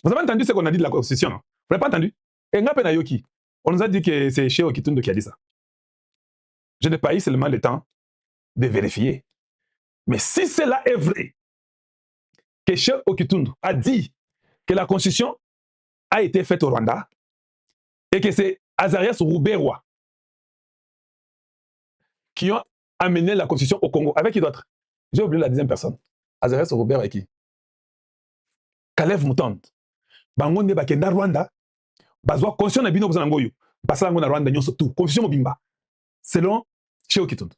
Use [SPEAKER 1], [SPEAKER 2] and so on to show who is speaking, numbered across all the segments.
[SPEAKER 1] Vous avez entendu ce qu'on a dit de la Constitution, non? Vous n'avez pas entendu? Et Ngapena Yoki, on nous a dit que c'est Chez Okitundo qui a dit ça. Je n'ai pas eu seulement le temps de vérifier. Mais si cela est vrai, que Chez Okitundo a dit que la Constitution a été faite au Rwanda et que c'est Azarias Rouberwa qui ont amené la Constitution au Congo. Avec qui d'autre? J'ai oublié la deuxième personne. Azarias Rouberwa avec qui? Kalev Mutombo. Bango ne bakenda Rwanda. Bazwa Constitution na bino bozana ngoyo. Basala ngo na Rwanda nyonso tout. Constitution mobimba. Selon Chez Okitundo.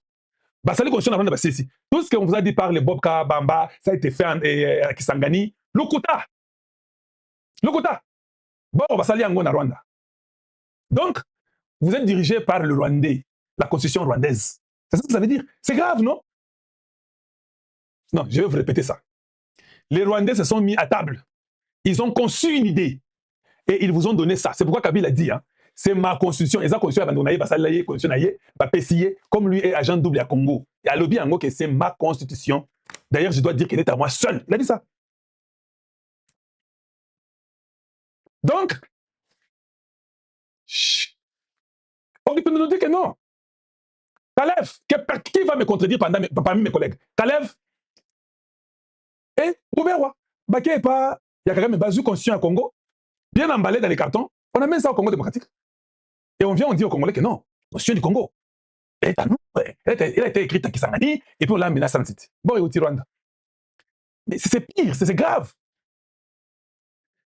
[SPEAKER 1] Basali Constitution na Rwanda basisi. Tout ce qu'on vous a dit par les Bobka, Bamba, ça a été fait à Kisangani. Lokuta. Lokuta. Bon, basali yango na Rwanda. Donc, vous êtes dirigé par le Rwandais, la constitution rwandaise. C'est ça que ça veut dire. C'est grave, non? Non, je vais vous répéter ça. Les Rwandais se sont mis à table. Ils ont conçu une idée. Et ils vous ont donné ça. C'est pourquoi Kabila a dit, hein, c'est ma constitution. Et ça, constitution, comme lui est agent double à Congo. Et à lobby, en gros, que c'est ma constitution. D'ailleurs, je dois dire qu'elle est à moi seul. Il a dit ça. Donc, on nous dit que non. Kalev, qui va me contredire parmi mes collègues? Kalev et Rouberwa. Baké est pas, il y a quand même une base constitution à Congo, bien emballé dans les cartons. On amène ça au Congo démocratique. Et on vient, on dit aux Congolais que non, constitution du Congo. Elle est à nous. Elle a été écrite à Kisangani et puis on l'a amenée à San City. Bon, et au Rwanda. Mais c'est pire, c'est grave.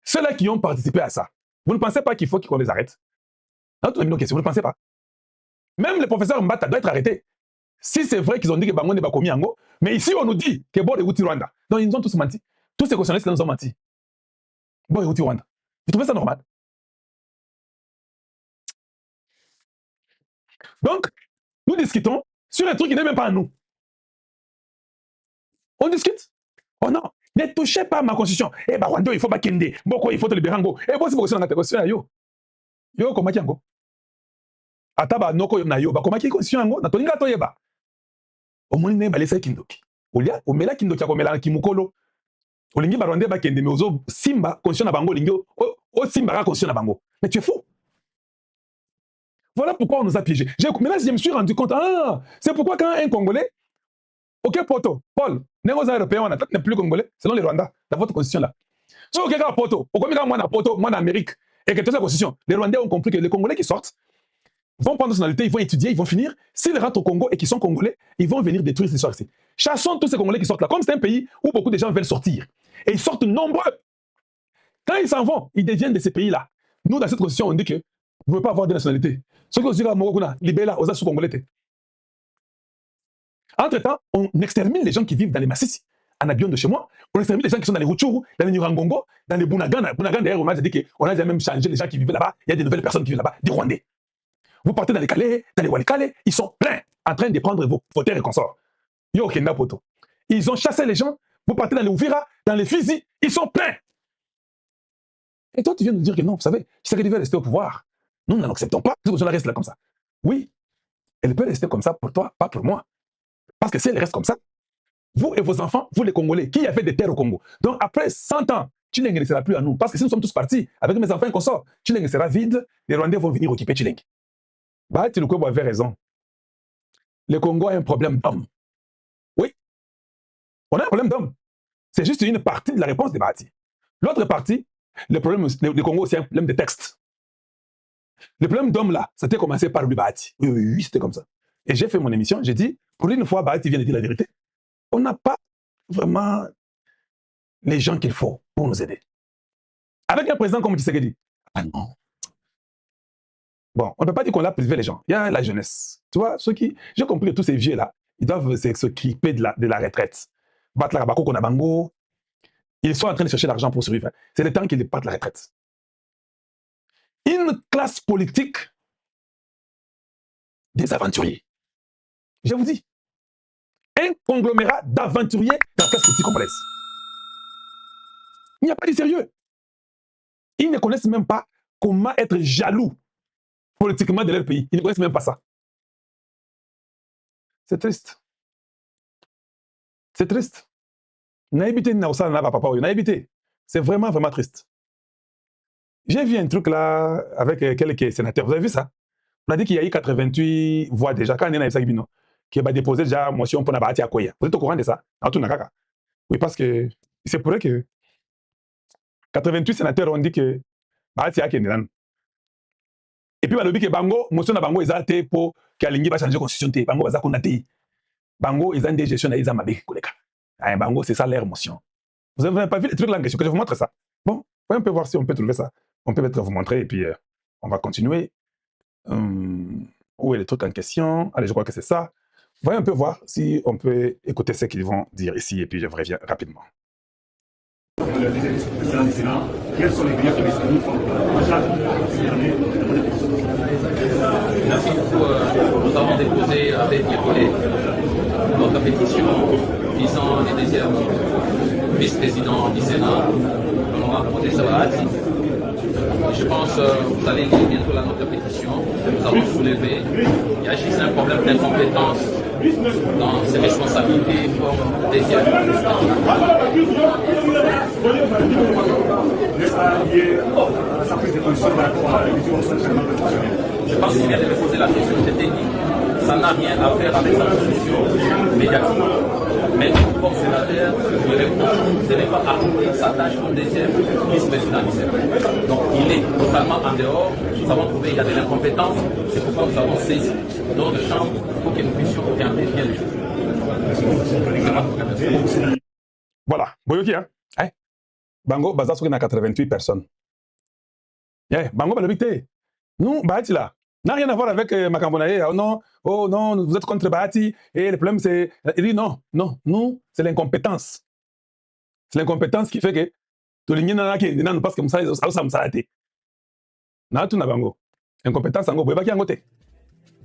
[SPEAKER 1] Ceux-là qui ont participé à ça, vous ne pensez pas qu'il faut qu'on les arrête? Vous ne pensez pas? Même le professeur Mbata doit être arrêté. Si c'est vrai qu'ils ont dit que Bango n'est pas commis en Go, mais ici on nous dit que bon est Rwanda. Donc ils nous ont tous menti. Tous ces constitutionnalistes nous ont menti. Bon est Rwanda. Vous trouvez ça normal? Donc, nous discutons sur un truc qui n'est même pas à nous. On discute. Oh non, ne touchez pas à ma constitution. Eh ben Rwanda, il faut pas kende. Boko, il faut te libérer en Go. Eh bon, c'est pour ça que constitution yo. Yo, comment qui en Go? Ataba noko na yo, ba comment qui constitution en Go? Na toninga to yeba. Au moins ne balesa kindoki. Olia, o mela kindoki ko mela kimukolo. Olingi ba Rwanda ba kende mais ozo simba constitution na bango lingi o simba ka constitution na bango. Mais tu es fou. Voilà pourquoi on nous a piégés. Maintenant, je me suis rendu compte, ah, c'est pourquoi quand un Congolais, ok, Poto, Paul, les Européens, on n'est plus Congolais, selon les Rwandais, dans votre constitution là. Si ok, Poto, au combien moi, Poto, moi, en Amérique, et que toute la constitution, les Rwandais ont compris que les Congolais qui sortent vont prendre nationalité, ils vont étudier, ils vont finir. S'ils rentrent au Congo et qu'ils sont Congolais, ils vont venir détruire ces sources. Chassons tous ces Congolais qui sortent là. Comme c'est un pays où beaucoup de gens veulent sortir, et ils sortent nombreux. Quand ils s'en vont, ils deviennent de ces pays-là. Nous, dans cette constitution, on dit que vous ne pouvez pas avoir de nationalité. Ce que vous dites à Mogokuna, libéla, aux Assou-Congolais. Entre-temps, on extermine les gens qui vivent dans les Massissi, en avion de chez moi. On extermine les gens qui sont dans les Rutshuru, dans les Nurangongo, dans les Bunagana. Bunagana, d'ailleurs, on a dit qu'on a déjà même changé les gens qui vivaient là-bas. Il y a des nouvelles personnes qui vivent là-bas, des Rwandais. Vous partez dans les Calais, dans les Walikale, ils sont pleins, en train de prendre vos terres et consorts. Yo, Kenda Poto. Ils ont chassé les gens. Vous partez dans les Ouvira, dans les Fizi, ils sont pleins. Et toi, tu viens nous dire que non, vous savez, Tshisekedi veut rester au pouvoir. Nous n'acceptons pas que cela reste là comme ça. Oui, elle peut rester comme ça pour toi, pas pour moi. Parce que si elle reste comme ça, vous et vos enfants, vous les Congolais, qui avez des terres au Congo. Donc après 100 ans, Chileng ne sera plus à nous. Parce que si nous sommes tous partis, avec mes enfants et consorts, Chileng sera vide, les Rwandais vont venir occuper Chileng. Bah, Tilukwebo avait raison. Le Congo a un problème d'homme. Oui, on a un problème d'homme. C'est juste une partie de la réponse des Bahati. L'autre partie, le problème du Congo, c'est un problème de texte. Le problème d'homme là, c'était commencé par lui Bahati. Oui, c'était comme ça. Et j'ai fait mon émission, j'ai dit, pour une fois, Bahati vient de dire la vérité. On n'a pas vraiment les gens qu'il faut pour nous aider. Avec un président comme Tshisekedi, ah non. Bon, on ne peut pas dire qu'on a privé les gens. Il y a la jeunesse. Tu vois, ceux qui, j'ai compris que tous ces vieux là, ils doivent s'occuper de la retraite. Battre la rabako qu'on a bango. Ils sont en train de chercher l'argent pour survivre. C'est le temps qu'ils partent la retraite. Une classe politique des aventuriers. Je vous dis, un conglomérat d'aventuriers dans la classe politique congolaise. Il n'y a pas de sérieux. Ils ne connaissent même pas comment être jaloux politiquement de leur pays. Ils ne connaissent même pas ça. C'est triste. C'est triste. C'est vraiment, vraiment triste. J'ai vu un truc là avec quelques sénateurs. Vous avez vu ça? On a dit qu'il y a eu 88 voix déjà. Quand on est dans les qui va déposer déjà motion pour Nabati à Koya. Vous êtes au courant de ça? Oui, parce que c'est pour que 88 sénateurs ont dit que Bahati a Keneran. Et puis, il y a Bango, motion de Bango, ils ont été pour qu'Alingi va changer la constitution. Bango, ils ont été. Bango, ils ont des gestions, ils ont mabé. Bango, c'est ça leur motion. Vous n'avez pas vu les trucs là en question, que je vous montre ça. Bon, on peut voir si on peut trouver ça. On peut peut-être vous montrer et puis on va continuer. Où est le truc en question? Allez, je crois que c'est ça. Voyons un peu voir si on peut écouter ce qu'ils vont dire ici et puis je reviens rapidement.
[SPEAKER 2] Quels sont les clients qui nous font en charge?
[SPEAKER 3] Merci beaucoup. Nous avons déposé avec mes collègues notre pétition visant les deuxièmes vice-présidents du Sénat, l'honorable Modé Sabahati. Je pense que vous allez lire bientôt notre pétition. Nous avons soulevé qu'il y a juste un problème d'incompétence dans ses responsabilités comme deuxième président. Je pense qu'il vient de me poser la question, je t'ai dit, ça n'a rien à faire avec sa position médiatique. Mais comme sénateur, je réponds, ce n'est pas accomplir sa tâche comme deuxième vice-président du Sénat. Donc il est totalement en dehors. Nous avons trouvé qu'il y a de l'incompétence. C'est pourquoi nous avons saisi notre chambre pour que nous puissions orienter bien les choses.
[SPEAKER 1] Voilà. Boyoki, hein? Bango, Baza, il y a 88 personnes. Bango, Balobité. Nous, Bahati là, n'a rien à voir avec Makambonaye. Oh non, vous êtes contre Bahati. Et le problème, c'est. Il dit non, nous, c'est l'incompétence. C'est l'incompétence qui fait que. Tout le monde n'a pas parce que ça me s'arrête. Na tout na bango. Incompétence, en gros, vous avez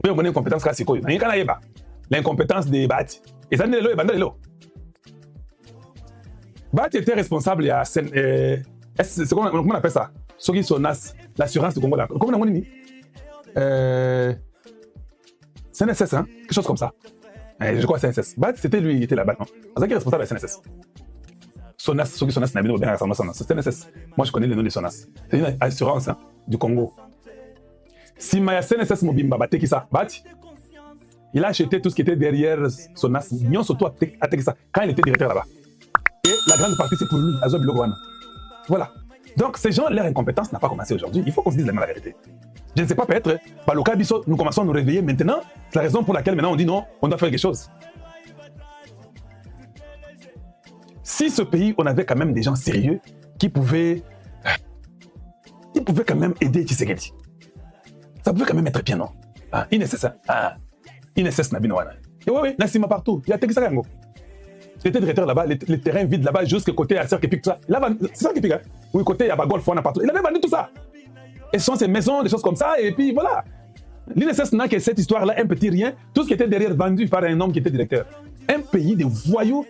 [SPEAKER 1] une incompétence classique. L'incompétence de Bahati. Et ça, c'est Bahati était responsable, il y a. C'est comment on appelle ça? Sogi Sonas, l'assurance du Congo. Comment on dit? CNSS, hein? Quelque chose comme ça. Je crois CNSS. Bahati, c'était lui, il était là-bas, non? C'est qui est responsable de CNSS? Sonas, Sogi Sonas, n'a bien Sonas. C'est CNSS. Moi, je connais le nom de Sonas. C'est une assurance hein, du Congo. Si Maya CNSS Mobimba, qui ça? Bahati, il a acheté tout ce qui était derrière Sonas. Nyon surtout à ça quand il était directeur là-bas. Et la grande partie, c'est pour lui, Azo Bilogwana. Voilà. Donc, ces gens, leur incompétence n'a pas commencé aujourd'hui. Il faut qu'on se dise la vérité. Je ne sais pas, peut-être, par le cas Bissot, nous commençons à nous réveiller maintenant. C'est la raison pour laquelle maintenant on dit non, on doit faire quelque chose. Si ce pays, on avait quand même des gens sérieux qui pouvaient quand même aider Tshisekedi. Ça pouvait quand même être bien, non? INSS, INSS Nabinowana. Et oui, Nassima partout. Il y a Tekisakango. J'étais directeur là-bas, les terrains vides là-bas, jusqu'à côté à Cercle Pic, tout ça. C'est ça qui pique, hein? Oui, côté, il y a Golf, on a partout. Il avait vendu tout ça. Et ce sont ces maisons, des choses comme ça, et puis voilà. L'INSS n'a que cette histoire-là, un petit rien, tout ce qui était derrière vendu par un homme qui était directeur. Un pays de voyous,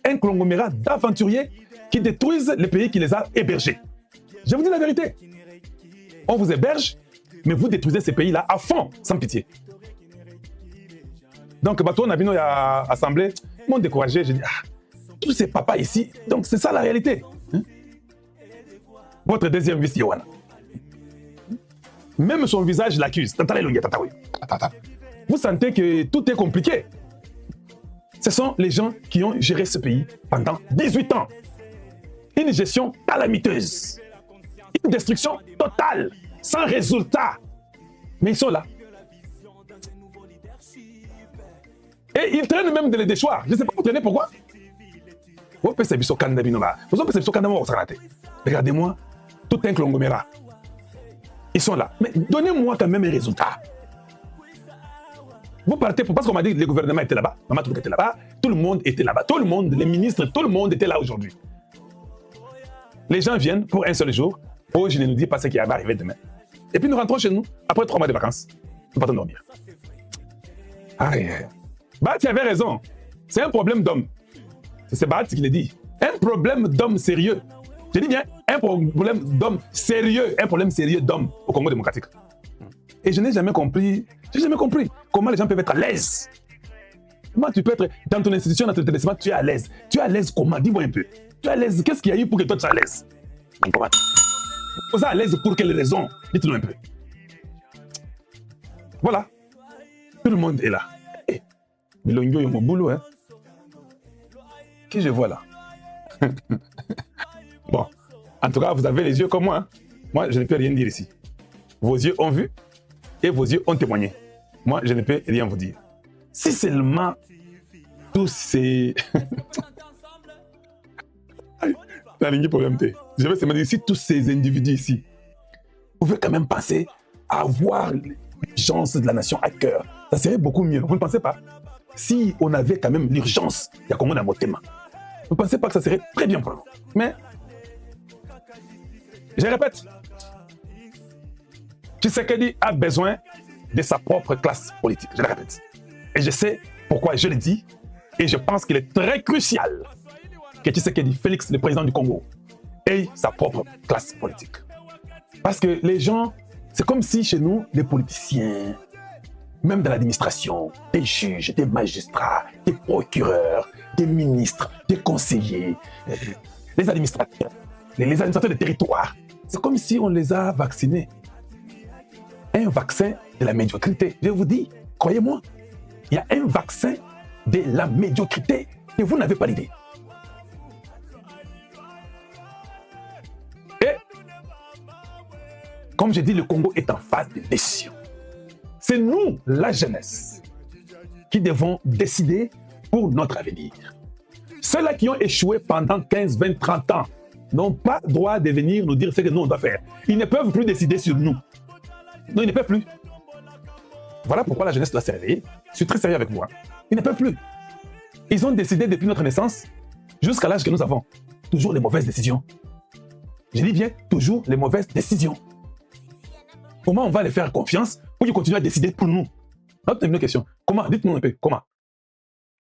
[SPEAKER 1] un conglomérat d'aventuriers qui détruisent les pays qui les a hébergés. Je vous dis la vérité. On vous héberge, mais vous détruisez ces pays-là à fond, sans pitié. Donc, Bato Nabino a assemblé, ils m'ont découragé. J'ai dit, tous ces papas ici, donc c'est ça la réalité. Hein? Votre deuxième vice, Yowana. Même son visage l'accuse. Vous sentez que tout est compliqué. Ce sont les gens qui ont géré ce pays pendant 18 ans. Une gestion calamiteuse. Une destruction totale, sans résultat. Mais ils sont là. Et ils traînent même de les déchoir. Je ne sais pas vous traînez pourquoi. Regardez-moi, tout un conglomérat. Ils sont là. Mais donnez-moi quand même un résultat. Vous partez parce qu'on m'a dit que le gouvernement était là-bas. Maman Toulouk était là-bas. Tout le monde était là-bas. Tout le monde, les ministres, tout le monde était là aujourd'hui. Les gens viennent pour un seul jour. Oh, je ne nous dis pas ce qui va arriver demain. Et puis nous rentrons chez nous après 3 mois de vacances. Nous partons dormir. Bahati avait raison. C'est un problème d'homme. C'est Bahati qui le dit. Un problème d'homme sérieux. Je dis bien, un problème d'homme sérieux. Un problème sérieux d'homme au Congo démocratique. Et je n'ai jamais compris comment les gens peuvent être à l'aise. Comment tu peux être dans ton institution, dans ton établissement, tu es à l'aise. Tu es à l'aise comment? Dis-moi un peu. Tu es à l'aise. Qu'est-ce qu'il y a eu pour que toi tu sois à l'aise? Vous êtes à l'aise pour quelles raisons? Dites-nous un peu. Voilà. Tout le monde est là. Eh, Milongio est mon boulot, hein. Qui je vois là? Bon, en tout cas, vous avez les yeux comme moi. Hein. Moi, je ne peux rien dire ici. Vos yeux ont vu et vos yeux ont témoigné. Moi, je ne peux rien vous dire. Si seulement tous ces... Je vais seulement dire, si tous ces individus ici pouvaient quand même penser à avoir l'urgence de la nation à cœur, ça serait beaucoup mieux. Vous ne pensez pas? Si on avait quand même l'urgence, il y a comme on a mon thème. Vous ne pensez pas que ça serait très bien pour nous? Mais, je répète, Tshisekedi a besoin de sa propre classe politique. Je le répète. Et je sais pourquoi je le dis. Et je pense qu'il est très crucial que Tshisekedi, Félix, le président du Congo, ait sa propre classe politique. Parce que les gens, c'est comme si chez nous, les politiciens, même dans l'administration, des juges, des magistrats, des procureurs, des ministres, des conseillers, les administrateurs, les administrateurs des territoires, c'est comme si on les a vaccinés. Un vaccin de la médiocrité. Je vous dis, croyez-moi, il y a un vaccin de la médiocrité que vous n'avez pas l'idée. Et, comme je dis, le Congo est en phase de décision. C'est nous, la jeunesse, qui devons décider pour notre avenir. Ceux-là qui ont échoué pendant 15, 20, 30 ans n'ont pas droit de venir nous dire ce que nous on doit faire. Ils ne peuvent plus décider sur nous. Non, ils ne peuvent plus. Voilà pourquoi la jeunesse doit se réveiller. Je suis très sérieux avec vous. Hein. Ils ne peuvent plus. Ils ont décidé depuis notre naissance jusqu'à l'âge que nous avons. Toujours les mauvaises décisions. Je dis bien, toujours les mauvaises décisions. Comment on va les faire confiance pour qu'ils continuent à décider pour nous? Notre question. Comment? Dites-nous un peu. Comment?